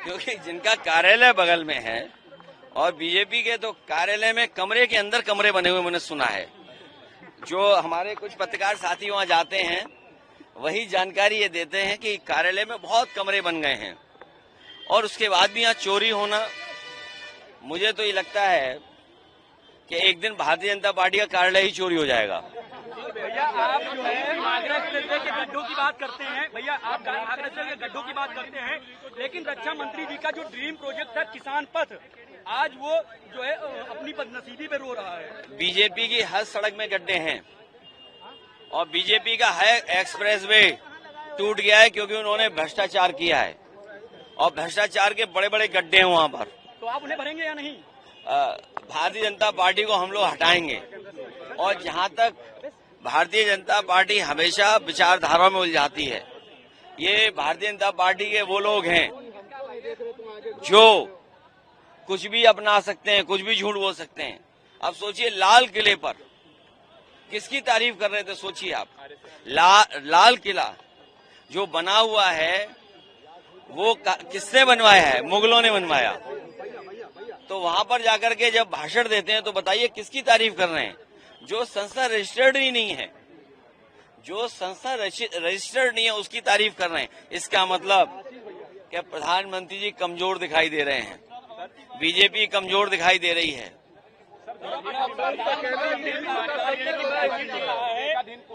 क्योंकि जिनका कार्यालय बगल में है और बीजेपी के तो कार्यालय में कमरे के अंदर कमरे बने हुए मैंने सुना है। जो हमारे कुछ पत्रकार साथी वहां जाते हैं वही जानकारी ये देते हैं कि कार्यालय में बहुत कमरे बन गए हैं और उसके बाद भी यहाँ चोरी होना, मुझे तो ये लगता है कि एक दिन भारतीय जनता पार्टी का कार्यालय ही चोरी हो जाएगा। भैया आप जो है आगरा एक्सप्रेसवे के गड्ढों की बात करते हैं, भैया आप आगरा एक्सप्रेसवे के गड्ढों की बात करते हैं, लेकिन रक्षा मंत्री जी का जो ड्रीम प्रोजेक्ट था किसान पथ, आज वो जो है अपनी बदनसीबी पे रो रहा है। बीजेपी की हर सड़क में गड्ढे हैं और बीजेपी का है एक्सप्रेसवे टूट गया है क्योंकि उन्होंने भ्रष्टाचार किया है और भ्रष्टाचार के बड़े बड़े गड्ढे हैं वहां पर। तो आप उन्हें भरेंगे या नहीं? भारतीय जनता पार्टी को हम लोग हटाएंगे और जहां तक भारतीय जनता पार्टी हमेशा विचारधारा में उलझाती है, ये भारतीय जनता पार्टी के वो लोग हैं जो कुछ भी अपना सकते हैं, कुछ भी झूठ बोल सकते हैं। अब सोचिए लाल किले पर किसकी तारीफ कर रहे थे, सोचिए आप। लाल किला जो बना हुआ है वो किसने बनवाया है? मुगलों ने बनवाया। तो वहां पर जाकर के जब भाषण देते हैं तो बताइए किसकी तारीफ कर रहे हैं? जो संस्था रजिस्टर्ड ही नहीं है, जो संस्था रजिस्टर्ड नहीं है उसकी तारीफ कर रहे हैं। इसका मतलब कि प्रधानमंत्री जी कमजोर दिखाई दे रहे हैं, बीजेपी कमजोर दिखाई दे रही है।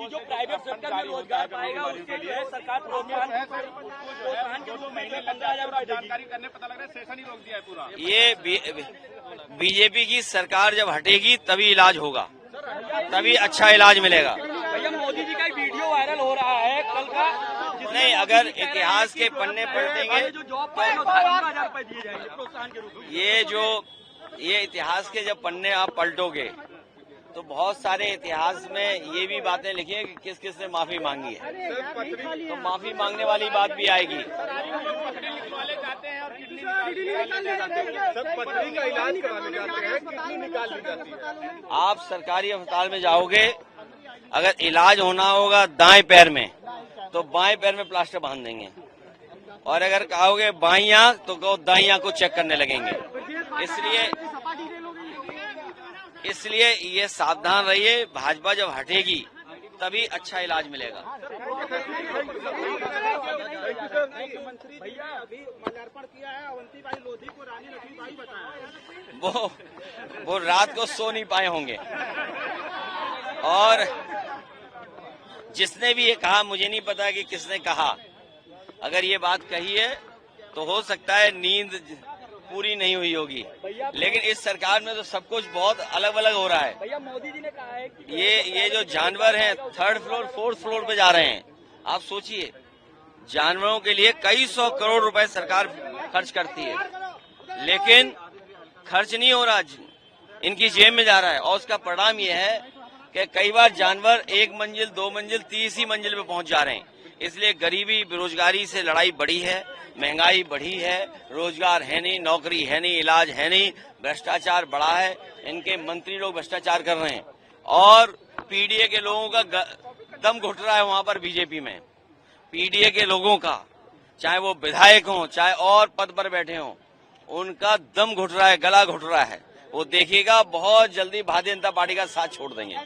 जो प्राइवेट सेक्टर में रोजगार पाएगा उसके लिए सरकार प्रोत्साहन के रूप में 15,000 जानकारी करने पता लग रहा है सेशन ही रोक दिया है पूरा। ये बीजेपी की सरकार जब हटेगी तभी इलाज होगा, तभी अच्छा इलाज मिलेगा। भैया मोदी जी का एक वीडियो वायरल हो रहा है कल का, नहीं अगर इतिहास के पन्ने पलटेंगे जो जॉब पाएगा 15,000 रुपए दिए जाएंगे प्रोत्साहन के रूप में। ये इतिहास के जब पन्ने आप पलटोगे तो बहुत सारे इतिहास में ये भी बातें लिखी है कि किस किस ने माफी मांगी है, तो माफी मांगने वाली बात भी आएगी। आप सरकारी अस्पताल में जाओगे, अगर इलाज होना होगा दाएं पैर में तो बाएं पैर में प्लास्टर बांध देंगे और अगर कहोगे बाईं आंख तो कहो दाईं आंख को चेक करने लगेंगे। इसलिए ये सावधान रहिए, भाजपा जब हटेगी तभी अच्छा इलाज मिलेगा। भैया अभी माल्यार्पण किया है, अवंतीबाई लोधी को रानी लक्ष्मीबाई बताया। वो रात को सो नहीं पाए होंगे और जिसने भी ये कहा, मुझे नहीं पता कि किसने कहा, अगर ये बात कही है तो हो सकता है नींद पूरी नहीं हुई होगी, लेकिन इस सरकार में तो सब कुछ बहुत अलग अलग हो रहा है। भैया मोदी जी ने कहा है कि ये जो जानवर हैं 3rd फ्लोर 4th फ्लोर पे जा रहे हैं। आप सोचिए जानवरों के लिए कई 100 करोड़ रुपए सरकार खर्च करती है, लेकिन खर्च नहीं हो रहा, इनकी जेब में जा रहा है और उसका परिणाम ये है कि कई बार जानवर 1 मंजिल 2 मंजिल 30 मंजिल पे पहुंच जा रहे हैं। इसलिए गरीबी बेरोजगारी से लड़ाई बढ़ी है, महंगाई बढ़ी है, रोजगार है नहीं, नौकरी है नहीं, इलाज है नहीं, भ्रष्टाचार बढ़ा है, इनके मंत्री लोग भ्रष्टाचार कर रहे हैं और पीडीए के लोगों का दम घुट रहा है वहां पर बीजेपी में। पीडीए के लोगों का, चाहे वो विधायक हों चाहे और पद पर बैठे हों, उनका दम घुट रहा है, गला घुट रहा है। वो देखिएगा बहुत जल्दी भारतीय जनता पार्टी का साथ छोड़ देंगे।